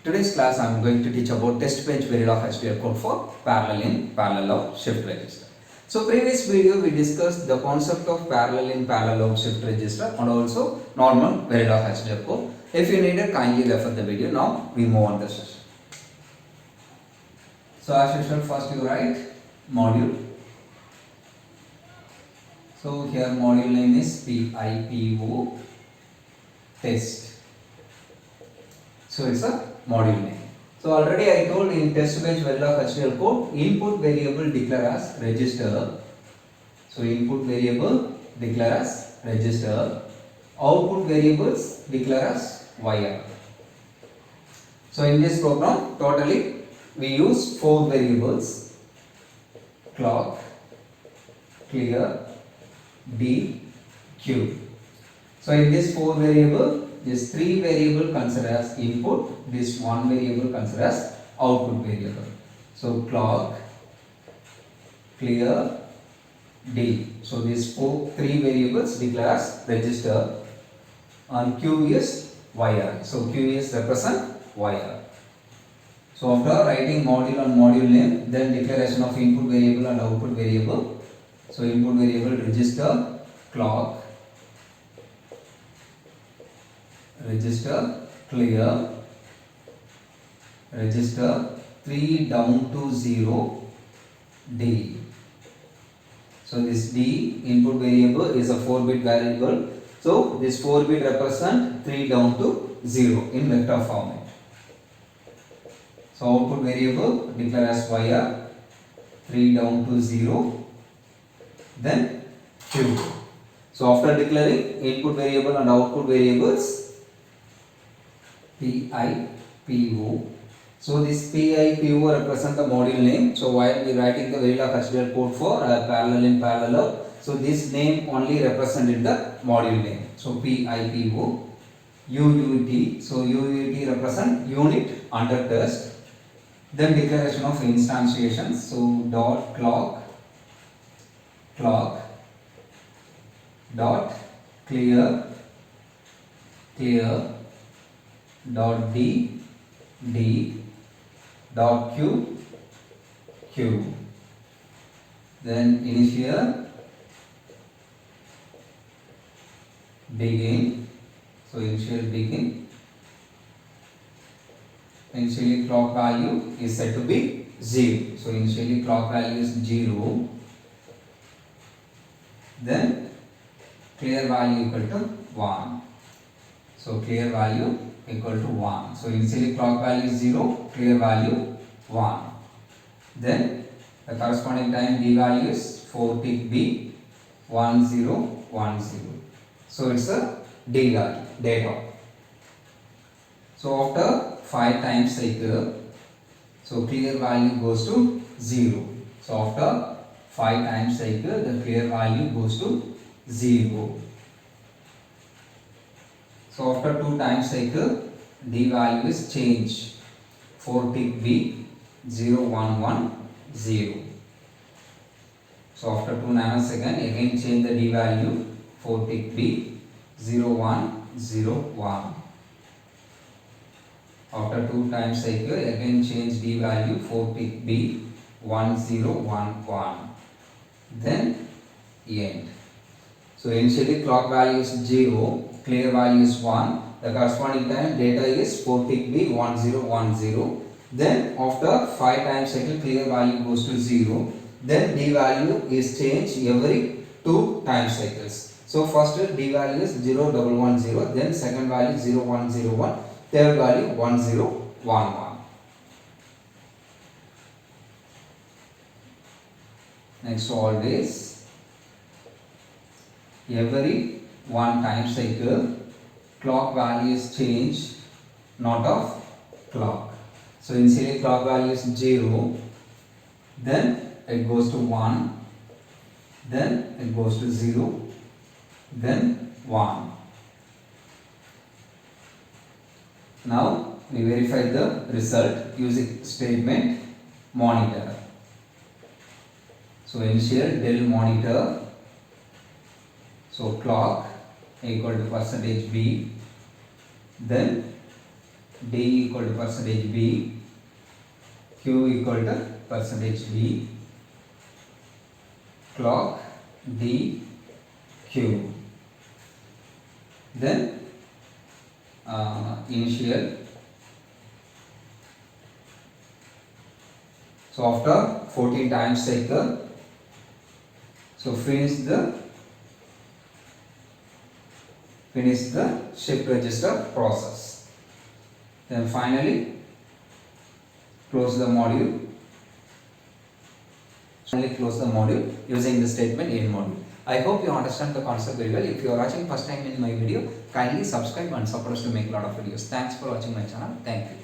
Today's class I am going to teach about test bench Verilog HDL code for parallel in parallel of shift register. So previous video we discussed the concept of parallel in parallel of shift register and also normal Verilog HDL code. If you need it, kindly refer the video. Now we move on the session. So as usual, first you write module. So here module name is PIPO test. So it's a module name. So already I told in test bench Verilog HDL code, input variable declare as register. So input variable declare as register. Output variables declare as wire. So in this program, totally we use 4 variables: clock, clear, D, Q. So in this 4 variable, this 3 variable consider as input, this 1 variable consider as output variable. So clock, clear, D. So these 3 variables declare as register and Q is wire. So Q is represent wire. So after writing module and module name, then declaration of input variable and output variable. So input variable register, clock, register, clear, register 3 down to 0, D. So this D input variable is a 4-bit variable. So this 4-bit represent 3 down to 0 in vector format. So output variable declare as wire 3 down to 0, then Q. So after declaring input variable and output variables, PIPO. So this PIPO represent the module name. So while we writing the Verilog HDL code for parallel in parallel, so this name only represented the module name. So PIPO, UUT. So UUT represent unit under test. Then declaration of instantiation. So dot clock dot clear dot D dot Q. Then initial begin. So initial begin. Initially clock value is set to be 0. So initially clock value is 0. Then clear value equal to 1. So clear value equal to 1. So initially clock value is 0, clear value 1. Then the corresponding time D value is 4 tick B 1010. So it's a D value, data. So after 5 times cycle, so clear value goes to 0. So after 5 times cycle, the clear value goes to 0. So after 2 times cycle, D value is changed. 4 tick B 0110. So after 2 nanosecond, again change the D value. 4 tick B 0101. After 2 times cycle, again change D value. 4 tick B 1011. Then end. So initially clock value is 0, clear value is 1. The corresponding time data is 4 tick B 1010. Then after 5 times cycle, clear value goes to 0. Then D value is changed every 2 time cycles. So first D value is 0110, then second value 0101, third value 1011. Next, always every 1 time cycle clock value is changed, not of clock. So initially clock value is 0, then it goes to 1, then it goes to 0, then 1. Now we verify the result using statement monitor. So initial del monitor, so clock equal to percentage %B, then D equal to percentage B, Q equal to percentage V, clock D Q, then initial. So after 14 time cycle, so finish the shift register process. Then finally close the module. Finally close the module using the statement in module. I hope you understand the concept very well. If you are watching first time in my video, kindly subscribe and support us to make a lot of videos. Thanks for watching my channel. Thank you.